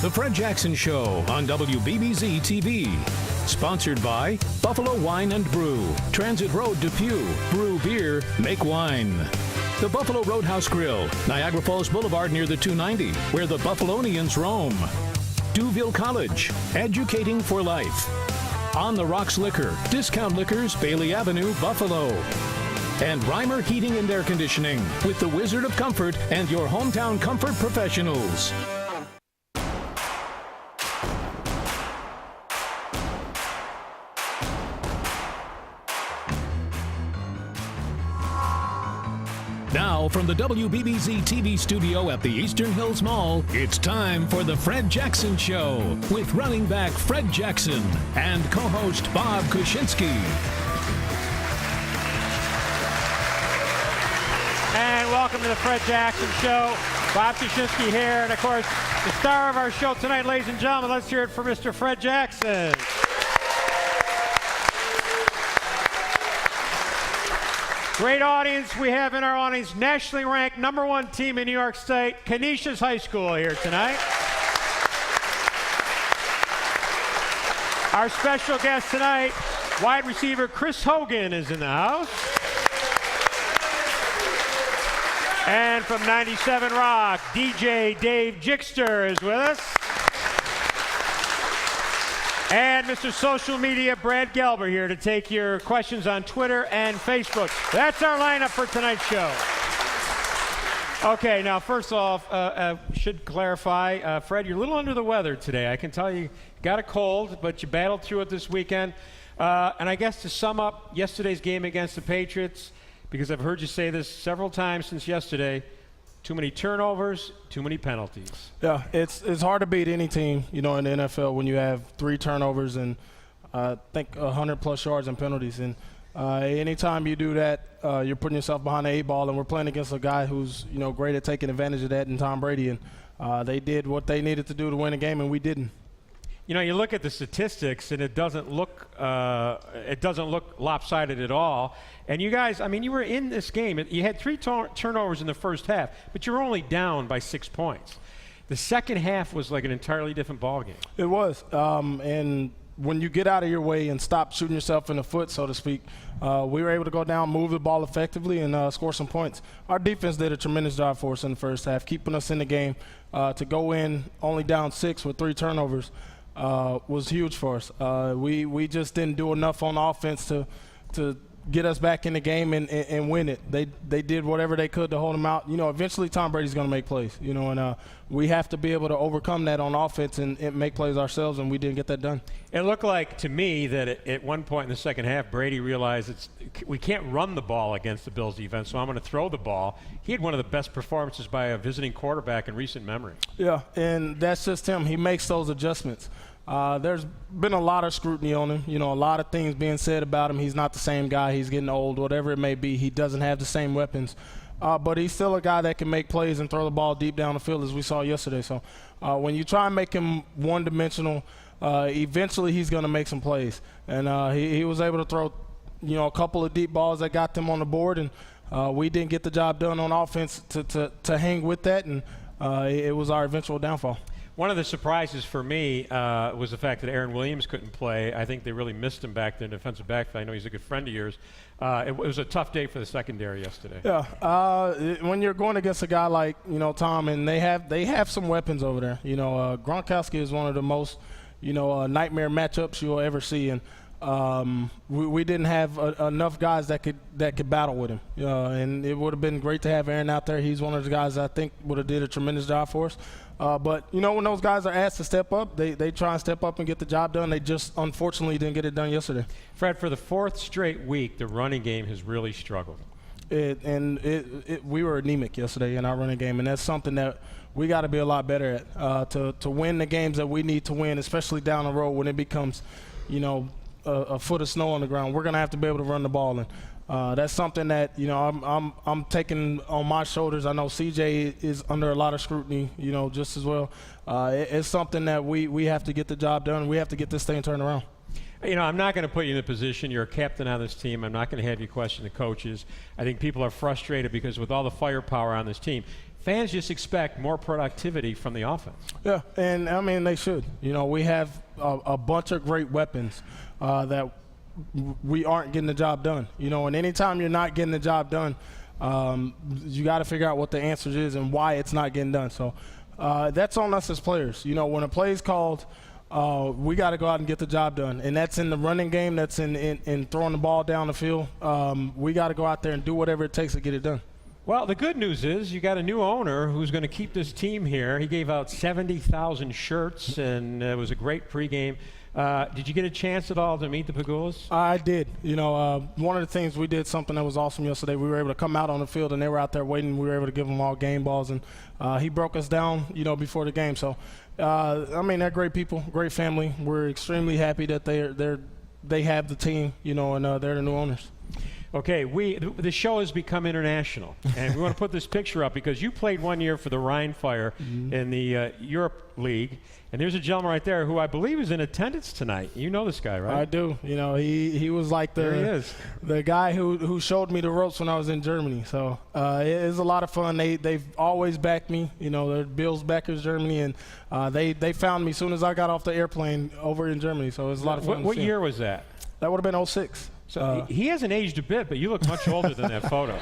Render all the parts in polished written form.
The Fred Jackson Show on WBBZ-TV. Sponsored by Buffalo Wine and Brew, Transit Road, Depew. Brew beer, make wine. The Buffalo Roadhouse Grill, Niagara Falls Boulevard near the 290, where the Buffalonians roam. Duville College, educating for life. On the Rocks Liquor, Discount Liquors, Bailey Avenue, Buffalo. And Reimer Heating and Air Conditioning with the Wizard of Comfort and your hometown comfort professionals. Now, from the WBBZ-TV studio at the Eastern Hills Mall, it's time for the Fred Jackson Show with running back Fred Jackson and co-host Bob Kuczynski. And welcome to the Fred Jackson Show. Bob Kuczynski here, and of course, the star of our show tonight, ladies and gentlemen. Let's hear it for Mr. Fred Jackson. Great audience we have in our audience. Nationally ranked #1 team in New York State, Canisius High School here tonight. Our special guest tonight, wide receiver Chris Hogan, is in the house. And from 97 Rock, DJ Dave Jixter is with us. And Mr. Social Media, Brad Gelber, here to take your questions on Twitter and Facebook. That's our lineup for tonight's show. Okay, now first off, should clarify, Fred, you're a little under the weather today. I can tell you got a cold, but you battled through it this weekend. And I guess to sum up yesterday's game against the Patriots, because I've heard you say this several times since yesterday, too many turnovers, too many penalties. Yeah, it's hard to beat any team, in the NFL when you have 3 turnovers and I think 100-plus yards and penalties. And anytime you do that, you're putting yourself behind the 8 ball, and we're playing against a guy who's, great at taking advantage of that in Tom Brady. And they did what they needed to do to win the game, and we didn't. You look at the statistics, and it doesn't look lopsided at all. And you guys, you were in this game. You had 3 turnovers in the first half, but you were only down by 6 points. The second half was like an entirely different ballgame. It was. And when you get out of your way and stop shooting yourself in the foot, so to speak, we were able to go down, move the ball effectively, and score some points. Our defense did a tremendous job for us in the first half, keeping us in the game. To go in only down 6 with 3 turnovers was huge for us. We just didn't do enough on offense to get us back in the game and win it. They did whatever they could to hold them out. Eventually Tom Brady's going to make plays, and we have to be able to overcome that on offense and make plays ourselves, and we didn't get that done. It looked like to me that at one point in the second half, Brady realized we can't run the ball against the Bills defense, so I'm going to throw the ball. He had one of the best performances by a visiting quarterback in recent memory. Yeah, and that's just him. He makes those adjustments. There's been a lot of scrutiny on him, a lot of things being said about him. He's not the same guy. He's getting old, whatever it may be. He doesn't have the same weapons. But he's still a guy that can make plays and throw the ball deep down the field, as we saw yesterday. So when you try and make him one-dimensional, eventually he's going to make some plays. And he was able to throw, a couple of deep balls that got them on the board. And we didn't get the job done on offense to hang with that. And it was our eventual downfall. One of the surprises for me was the fact that Aaron Williams couldn't play. I think they really missed him back there in defensive backfield. I know he's a good friend of yours. It was a tough day for the secondary yesterday. Yeah, when you're going against a guy like Tom, and they have some weapons over there. Gronkowski is one of the most nightmare matchups you'll ever see, and we didn't have enough guys that could battle with him. And it would have been great to have Aaron out there. He's one of the guys I think would have did a tremendous job for us. But, when those guys are asked to step up, they try and step up and get the job done. They just, unfortunately, didn't get it done yesterday. Fred, for the 4th straight week, the running game has really struggled. We were anemic yesterday in our running game, and that's something that we got to be a lot better at to win the games that we need to win, especially down the road when it becomes, a foot of snow on the ground. We're going to have to be able to run the ball. And that's something that, I'm taking on my shoulders. I know CJ is under a lot of scrutiny, just as well. It's something that we have to get the job done. We have to get this thing turned around. I'm not going to put you in a position. You're a captain on this team. I'm not going to have you question the coaches. I think people are frustrated because with all the firepower on this team, Fans just expect more productivity from the offense. Yeah, and I mean, they should. You know, we have a bunch of great weapons that we aren't getting the job done. You know, and anytime you're not getting the job done, you got to figure out what the answer is and why it's not getting done. So that's on us as players. You know, when a play is called, we got to go out and get the job done. And that's in the running game, that's in throwing the ball down the field. We got to go out there and do whatever it takes to get it done. Well, the good news is you got a new owner who's going to keep this team here. He gave out 70,000 shirts, and it was a great pregame. Did you get a chance at all to meet the Pagulas? I did. You know, one of the things we did something that was awesome yesterday. We were able to come out on the field, and they were out there waiting. We were able to give them all game balls, and he broke us down, you know, before the game. So, I mean, they're great people, great family. We're extremely happy that they have the team, you know, and they're the new owners. Okay, the show has become international, and we want to put this picture up because you played 1 year for the Rhine Fire in the Europe League, and there's a gentleman right there who I believe is in attendance tonight. You know this guy, right? I do. You know, he was like the guy who showed me the ropes when I was in Germany. So it was a lot of fun. They've always backed me. You know, they're Bill's backers, Germany, and they found me as soon as I got off the airplane over in Germany. So it was a lot of fun. What year was that? That would have been 06. So he hasn't aged a bit, but you look much older than that photo.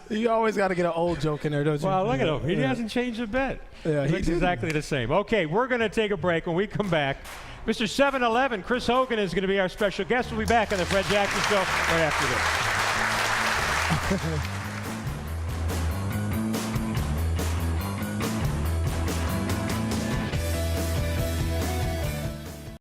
You always got to get an old joke in there, don't you? Well, look at him. He hasn't changed a bit. Yeah, he looks exactly the same. Okay, we're going to take a break. When we come back, Mr. 7-Eleven, Chris Hogan, is going to be our special guest. We'll be back on the Fred Jackson Show right after this.